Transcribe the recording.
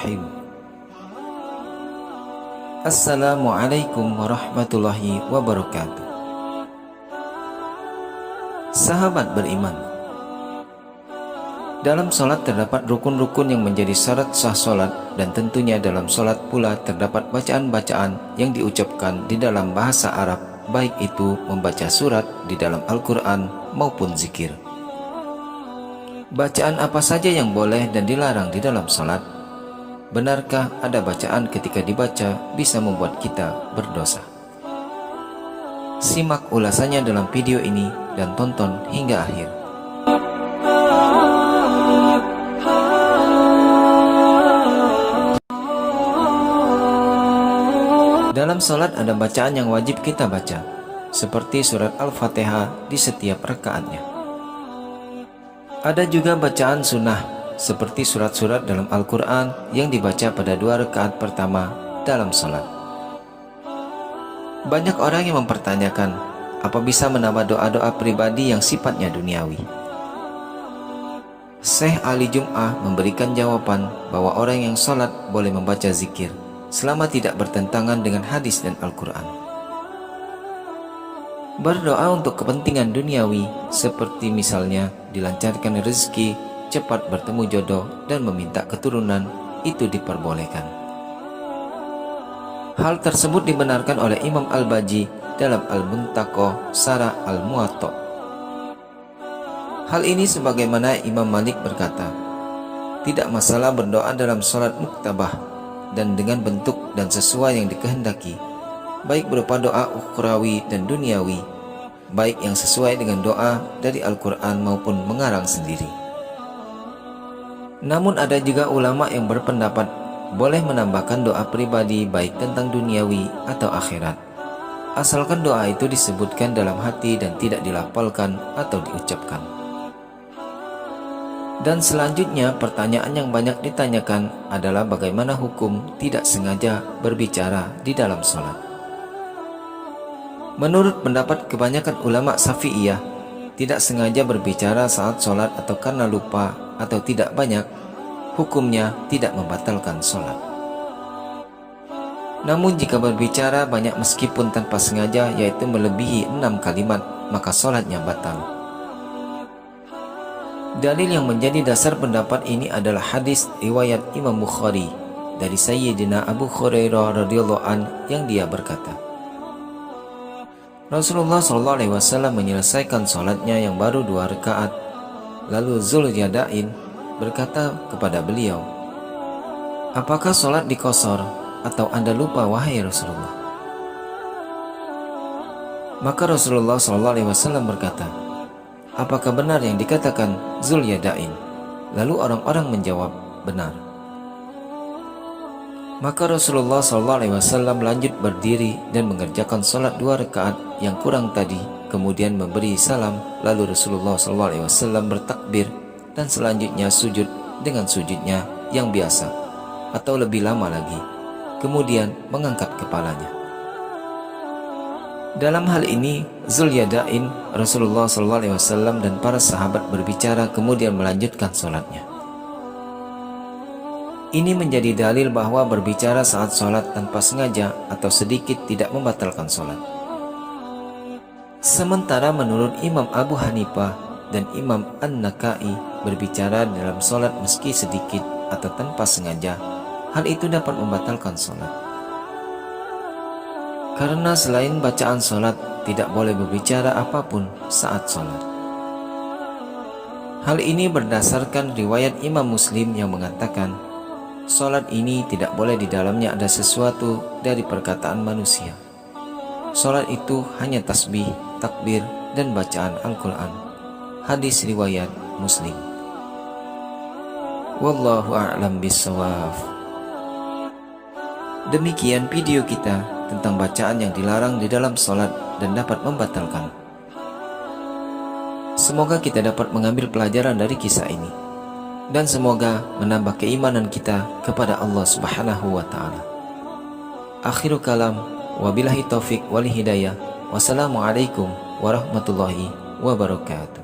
Bismillahirrahmanirrahim. Assalamualaikum warahmatullahi wabarakatuh. Sahabat beriman, dalam sholat terdapat rukun-rukun yang menjadi syarat sah sholat, dan tentunya dalam sholat pula terdapat bacaan-bacaan yang diucapkan di dalam bahasa Arab, baik itu membaca surat di dalam Al-Quran maupun zikir. Bacaan apa saja yang boleh dan dilarang di dalam salat? Benarkah ada bacaan ketika dibaca bisa membuat kita berdosa? Simak ulasannya dalam video ini dan tonton hingga akhir. Dalam salat ada bacaan yang wajib kita baca, seperti surat Al-Fatihah di setiap rakaatnya. Ada juga bacaan sunnah, seperti surat-surat dalam Al-Quran yang dibaca pada 2 rakaat pertama dalam salat. Banyak orang yang mempertanyakan, apa bisa menambah doa-doa pribadi yang sifatnya duniawi? Syekh Ali Jum'ah memberikan jawaban bahwa orang yang salat boleh membaca zikir selama tidak bertentangan dengan hadis dan Al-Quran. Berdoa untuk kepentingan duniawi, seperti misalnya dilancarkan rezeki, cepat bertemu jodoh, dan meminta keturunan, itu diperbolehkan. Hal tersebut dibenarkan oleh Imam Al-Baji dalam Al-Muntaqah Syarah Al-Muwatta. Hal ini sebagaimana Imam Malik berkata, tidak masalah berdoa dalam sholat muktabah dan dengan bentuk dan sesuai yang dikehendaki, baik berupa doa ukhrawi dan duniawi, baik yang sesuai dengan doa dari Al-Quran maupun mengarang sendiri. Namun ada juga ulama yang berpendapat boleh menambahkan doa pribadi baik tentang duniawi atau akhirat, asalkan doa itu disebutkan dalam hati dan tidak dilafalkan atau diucapkan. Dan selanjutnya pertanyaan yang banyak ditanyakan adalah bagaimana hukum tidak sengaja berbicara di dalam sholat. Menurut pendapat kebanyakan ulama Syafi'iyah, tidak sengaja berbicara saat sholat atau karena lupa atau tidak banyak, hukumnya tidak membatalkan sholat. Namun jika berbicara banyak meskipun tanpa sengaja, yaitu melebihi 6 kalimat, maka sholatnya batal. Dalil yang menjadi dasar pendapat ini adalah hadis riwayat Imam Bukhari dari Sayyidina Abu Hurairah radhiyallahu an yang dia berkata, Rasulullah SAW menyelesaikan sholatnya yang baru 2 rakaat. Lalu Zulyadain berkata kepada beliau, apakah sholat dikosor atau Anda lupa wahai Rasulullah? Maka Rasulullah SAW berkata, apakah benar yang dikatakan Zulyadain? Lalu orang-orang menjawab, benar. Maka Rasulullah SAW lanjut berdiri dan mengerjakan sholat 2 rakaat yang kurang tadi, kemudian memberi salam. Lalu Rasulullah SAW bertakbir dan selanjutnya sujud dengan sujudnya yang biasa atau lebih lama lagi, kemudian mengangkat kepalanya. Dalam hal ini Zulyadain, Rasulullah SAW dan para sahabat berbicara kemudian melanjutkan sholatnya. Ini menjadi dalil bahwa berbicara saat sholat tanpa sengaja atau sedikit tidak membatalkan sholat. Sementara menurut Imam Abu Hanifah dan Imam An-Nakai, berbicara dalam sholat meski sedikit atau tanpa sengaja, hal itu dapat membatalkan sholat. Karena selain bacaan sholat, tidak boleh berbicara apapun saat sholat. Hal ini berdasarkan riwayat Imam Muslim yang mengatakan, sholat ini tidak boleh di dalamnya ada sesuatu dari perkataan manusia. Sholat itu hanya tasbih, takbir, dan bacaan Al-Quran. Hadis riwayat Muslim. Wallahu a'lam bishawab. Demikian video kita tentang bacaan yang dilarang di dalam sholat dan dapat membatalkan. Semoga kita dapat mengambil pelajaran dari kisah ini, dan semoga menambah keimanan kita kepada Allah Subhanahu wa ta'ala. Akhiru kalam, wabillahi taufik wal hidayah. Wassalamualaikum warahmatullahi wabarakatuh.